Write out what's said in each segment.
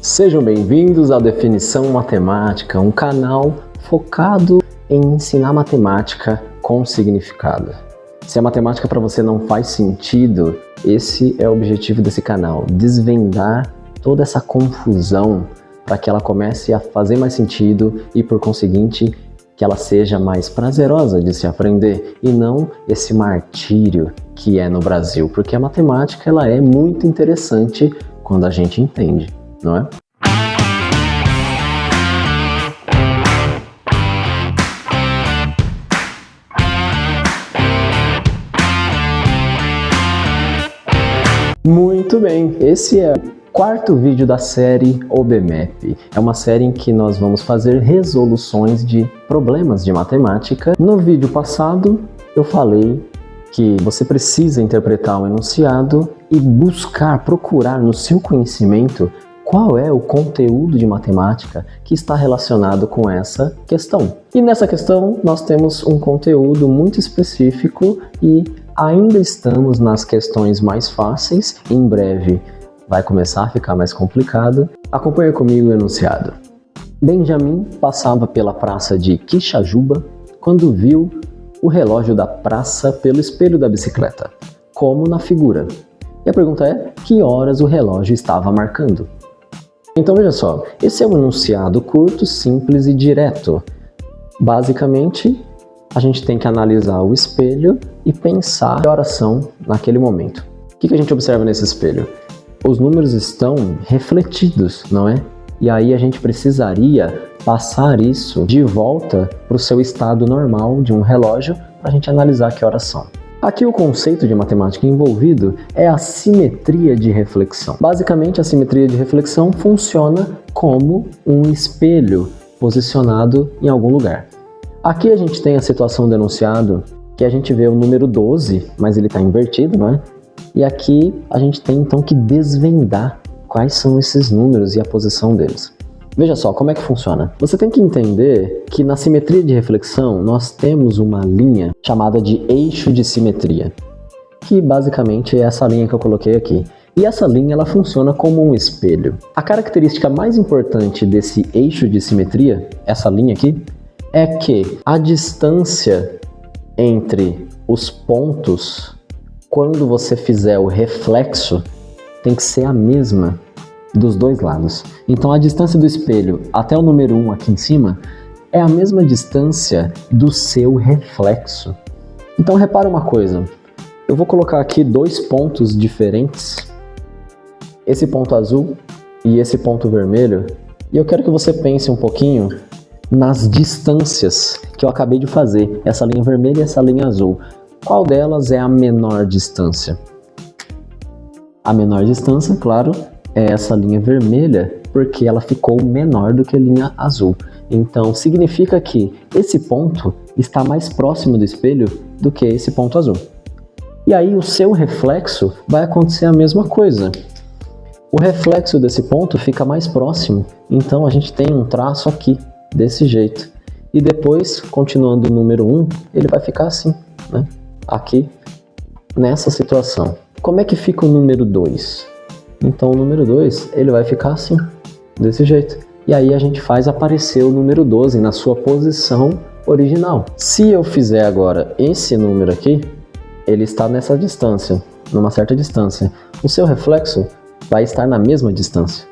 Sejam bem-vindos ao Definição Matemática, um canal focado em ensinar matemática com significado. Se a matemática para você não faz sentido, esse é o objetivo desse canal, desvendar toda essa confusão para que ela comece a fazer mais sentido e, por conseguinte, que ela seja mais prazerosa de se aprender e não esse martírio que é no Brasil, porque a matemática ela é muito interessante quando a gente entende, não é? Muito bem, esse é o quarto vídeo da série OBMAP. É uma série em que nós vamos fazer resoluções de problemas de matemática. No vídeo passado eu falei que você precisa interpretar um enunciado e procurar no seu conhecimento qual é o conteúdo de matemática que está relacionado com essa questão. E nessa questão nós temos um conteúdo muito específico e ainda estamos nas questões mais fáceis. Em breve vai começar a ficar mais complicado. Acompanhe comigo o enunciado. Benjamin passava pela praça de Quixajuba quando viu o relógio da praça pelo espelho da bicicleta, como na figura. E a pergunta é, que horas o relógio estava marcando? Então veja só, esse é um enunciado curto, simples e direto. Basicamente, a gente tem que analisar o espelho e pensar que horas são naquele momento. O que a gente observa nesse espelho? Os números estão refletidos, não é? E aí a gente precisaria passar isso de volta para o seu estado normal de um relógio para a gente analisar que horas são. Aqui o conceito de matemática envolvido é a simetria de reflexão. Basicamente, a simetria de reflexão funciona como um espelho posicionado em algum lugar. Aqui a gente tem a situação do enunciado, que a gente vê o número 12, mas ele está invertido, não é? E aqui a gente tem então que desvendar quais são esses números e a posição deles. Veja só como é que funciona. Você tem que entender que na simetria de reflexão nós temos uma linha chamada de eixo de simetria, que basicamente é essa linha que eu coloquei aqui. E essa linha ela funciona como um espelho. A característica mais importante desse eixo de simetria, essa linha aqui, é que a distância entre os pontos, quando você fizer o reflexo, tem que ser a mesma dos dois lados. Então a distância do espelho até o número 1 aqui em cima é a mesma distância do seu reflexo. Então repara uma coisa, eu vou colocar aqui dois pontos diferentes, esse ponto azul e esse ponto vermelho, e eu quero que você pense um pouquinho nas distâncias que eu acabei de fazer, essa linha vermelha e essa linha azul. Qual delas é a menor distância? A menor distância, claro, é essa linha vermelha, porque ela ficou menor do que a linha azul. Então, significa que esse ponto está mais próximo do espelho do que esse ponto azul. E aí, o seu reflexo vai acontecer a mesma coisa. O reflexo desse ponto fica mais próximo, então a gente tem um traço aqui, desse jeito. E depois, continuando o número 1, ele vai ficar assim, né? Aqui, nessa situação. Como é que fica o número 2? Então o número 2, ele vai ficar assim, desse jeito. E aí a gente faz aparecer o número 12 na sua posição original. Se eu fizer agora esse número aqui, ele está nessa distância, numa certa distância. O seu reflexo vai estar na mesma distância.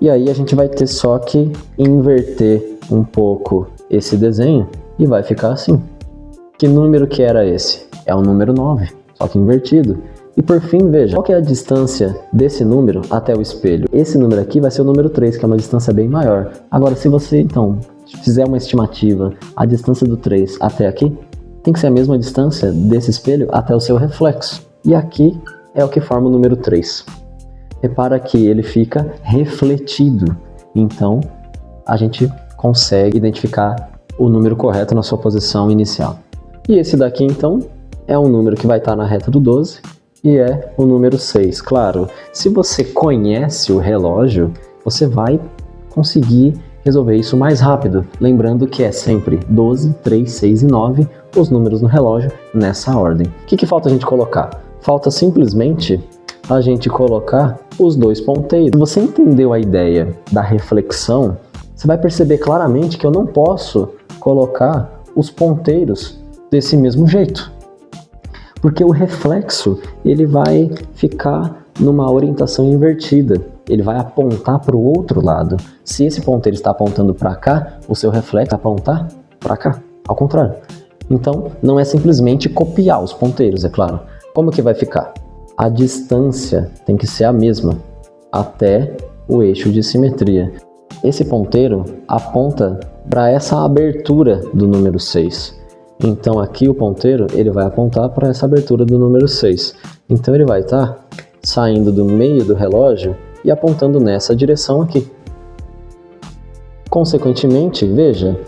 E aí a gente vai ter só que inverter um pouco esse desenho e vai ficar assim. Que número que era esse? É o número 9, só que invertido. E por fim, veja, qual que é a distância desse número até o espelho? Esse número aqui vai ser o número 3, que é uma distância bem maior. Agora, se você, então, fizer uma estimativa, a distância do 3 até aqui, tem que ser a mesma distância desse espelho até o seu reflexo. E aqui é o que forma o número 3. Repara que ele fica refletido. Então, a gente consegue identificar o número correto na sua posição inicial. E esse daqui, então, é um número que vai estar na reta do 12, e é o número 6. Claro, se você conhece o relógio, você vai conseguir resolver isso mais rápido. Lembrando que é sempre 12, 3, 6 e 9, os números no relógio nessa ordem. O que falta a gente colocar? Falta simplesmente a gente colocar os dois ponteiros. Se você entendeu a ideia da reflexão, você vai perceber claramente que eu não posso colocar os ponteiros desse mesmo jeito. Porque o reflexo, ele vai ficar numa orientação invertida. Ele vai apontar para o outro lado. Se esse ponteiro está apontando para cá, o seu reflexo vai apontar para cá, ao contrário. Então, não é simplesmente copiar os ponteiros, é claro. Como que vai ficar? A distância tem que ser a mesma, até o eixo de simetria. Esse ponteiro aponta para essa abertura do número 6. Então, aqui o ponteiro ele vai apontar para essa abertura do número 6. Então, ele vai estar saindo do meio do relógio e apontando nessa direção aqui. Consequentemente, veja,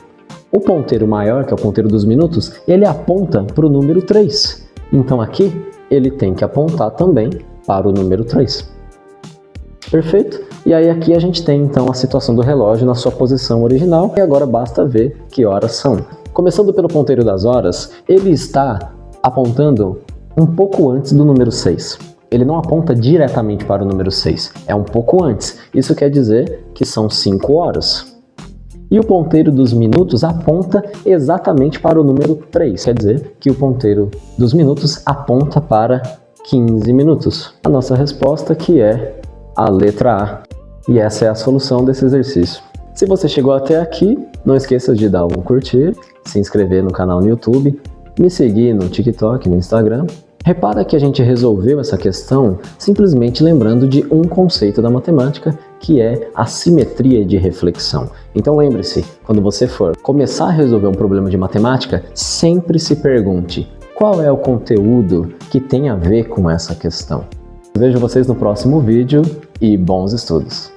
o ponteiro maior, que é o ponteiro dos minutos, ele aponta para o número 3. Então aqui, ele tem que apontar também para o número 3. Perfeito? E aí aqui a gente tem então a situação do relógio na sua posição original, e agora basta ver que horas são. Começando pelo ponteiro das horas, ele está apontando um pouco antes do número 6. Ele não aponta diretamente para o número 6, é um pouco antes. Isso quer dizer que são 5 horas. E o ponteiro dos minutos aponta exatamente para o número 3, quer dizer que o ponteiro dos minutos aponta para 15 minutos. A nossa resposta que é a letra A. E essa é a solução desse exercício. Se você chegou até aqui, não esqueça de dar um curtir, se inscrever no canal no YouTube, me seguir no TikTok, no Instagram. Repara que a gente resolveu essa questão simplesmente lembrando de um conceito da matemática, que é a simetria de reflexão. Então lembre-se, quando você for começar a resolver um problema de matemática, sempre se pergunte qual é o conteúdo que tem a ver com essa questão. Vejo vocês no próximo vídeo e bons estudos!